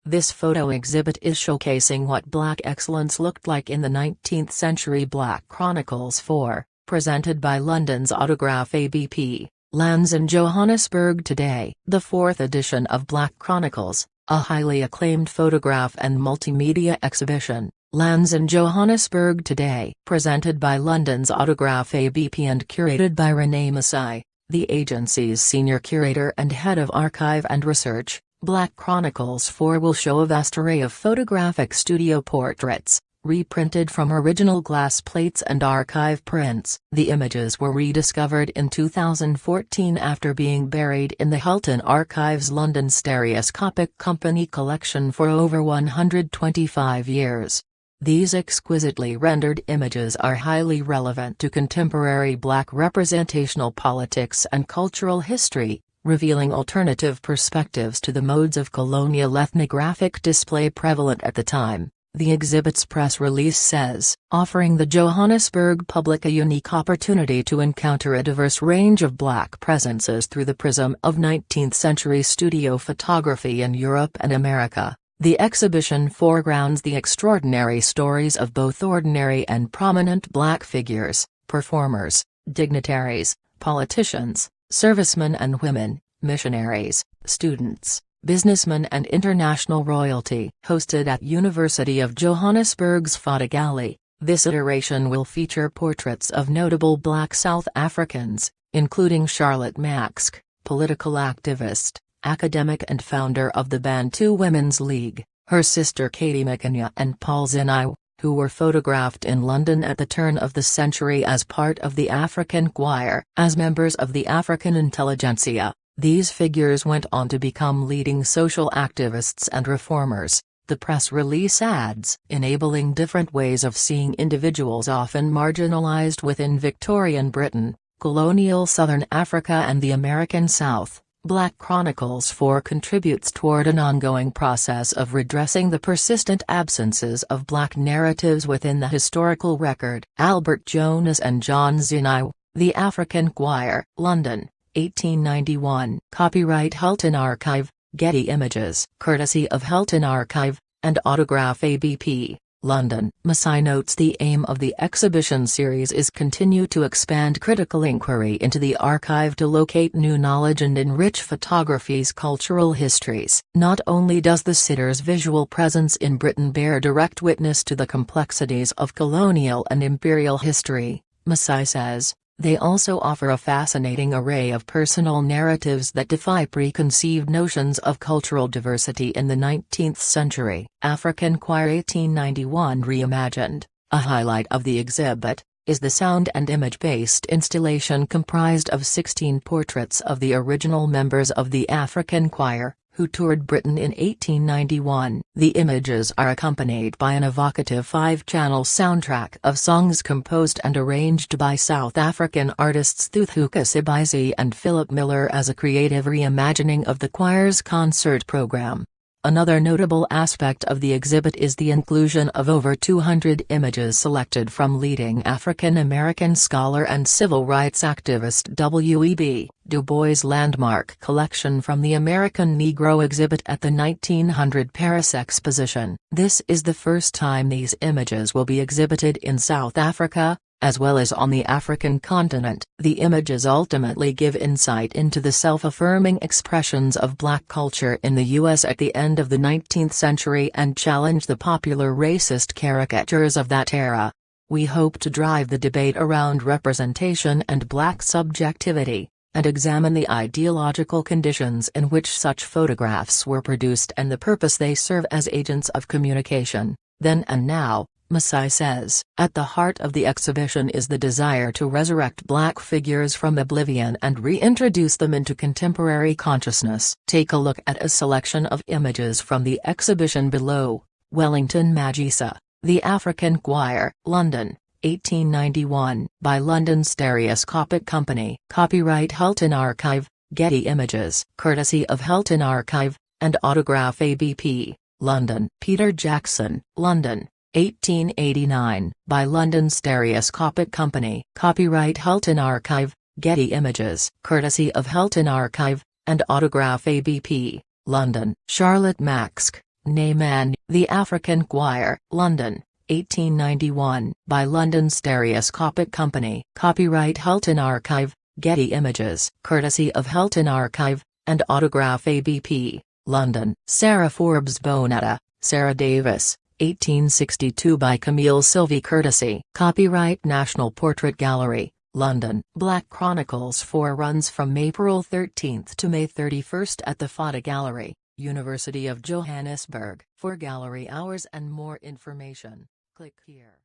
This photo exhibit is showcasing what Black excellence looked like in the 19th century. Black Chronicles 4, presented by London's Autograph ABP, lands in Johannesburg today. The fourth edition of Black Chronicles, a highly acclaimed photograph and multimedia exhibition, lands in Johannesburg today. Presented by London's Autograph ABP and curated by Renee Masai, the agency's senior curator and head of archive and research, Black Chronicles 4 will show a vast array of photographic studio portraits, reprinted from original glass plates and archive prints. The images were rediscovered in 2014 after being buried in the Hulton Archives' London Stereoscopic Company collection for over 125 years. These exquisitely rendered images are highly relevant to contemporary Black representational politics and cultural history, revealing alternative perspectives to the modes of colonial ethnographic display prevalent at the time. The exhibit's press release says, offering the Johannesburg public a unique opportunity to encounter a diverse range of Black presences through the prism of 19th-century studio photography in Europe and America. The exhibition foregrounds the extraordinary stories of both ordinary and prominent Black figures, performers, dignitaries, politicians, servicemen and women, missionaries, students, businessmen and international royalty. Hosted at University of Johannesburg's Photo Gallery, this iteration will feature portraits of notable Black South Africans, including Charlotte Maxck, political activist, academic and founder of the Bantu Women's League, her sister Katie Makanya and Paul Zinai, who were photographed in London at the turn of the century as part of the African Choir. As members of the African intelligentsia, these figures went on to become leading social activists and reformers, the press release adds, enabling different ways of seeing individuals often marginalized within Victorian Britain, colonial Southern Africa and the American South. Black Chronicles 4 contributes toward an ongoing process of redressing the persistent absences of Black narratives within the historical record. Albert Jonas and John Zinai, The African Choir, London, 1891. Copyright Hulton Archive, Getty Images. Courtesy of Hulton Archive, and Autograph ABP. London. Masai notes the aim of the exhibition series is continue to expand critical inquiry into the archive to locate new knowledge and enrich photography's cultural histories. Not only does the sitter's visual presence in Britain bear direct witness to the complexities of colonial and imperial history, Masai says, they also offer a fascinating array of personal narratives that defy preconceived notions of cultural diversity in the 19th century. African Choir 1891 Reimagined, a highlight of the exhibit, is the sound and image-based installation comprised of 16 portraits of the original members of the African Choir, who toured Britain in 1891. The images are accompanied by an evocative 5-channel soundtrack of songs composed and arranged by South African artists Thuthuka Sibazi and Philip Miller as a creative reimagining of the choir's concert program. Another notable aspect of the exhibit is the inclusion of over 200 images selected from leading African American scholar and civil rights activist W.E.B. Du Bois' landmark collection from the American Negro exhibit at the 1900 Paris Exposition. This is the first time these images will be exhibited in South Africa, as well as on the African continent. The images ultimately give insight into the self-affirming expressions of Black culture in the U.S. at the end of the 19th century and challenge the popular racist caricatures of that era. We hope to drive the debate around representation and Black subjectivity, and examine the ideological conditions in which such photographs were produced and the purpose they serve as agents of communication, then and now. Masai says, at the heart of the exhibition is the desire to resurrect Black figures from oblivion and reintroduce them into contemporary consciousness. Take a look at a selection of images from the exhibition below. Wellington Magisa, The African Choir, London, 1891, by London Stereoscopic Company. Copyright Hulton Archive, Getty Images. Courtesy of Hulton Archive, and Autograph ABP, London. Peter Jackson, London, 1889, by London Stereoscopic Company. Copyright Hulton Archive, Getty Images. Courtesy of Hulton Archive, and Autograph ABP, London. Charlotte Maxck, Neyman, The African Choir, London, 1891, by London Stereoscopic Company. Copyright Hulton Archive, Getty Images. Courtesy of Hulton Archive, and Autograph ABP, London. Sarah Forbes Bonetta, Sarah Davis, 1862 by Camille Sylvie. Courtesy. Copyright National Portrait Gallery, London. Black Chronicles 4 runs from April 13 to May 31 at the Fata Gallery, University of Johannesburg. For gallery hours and more information, click here.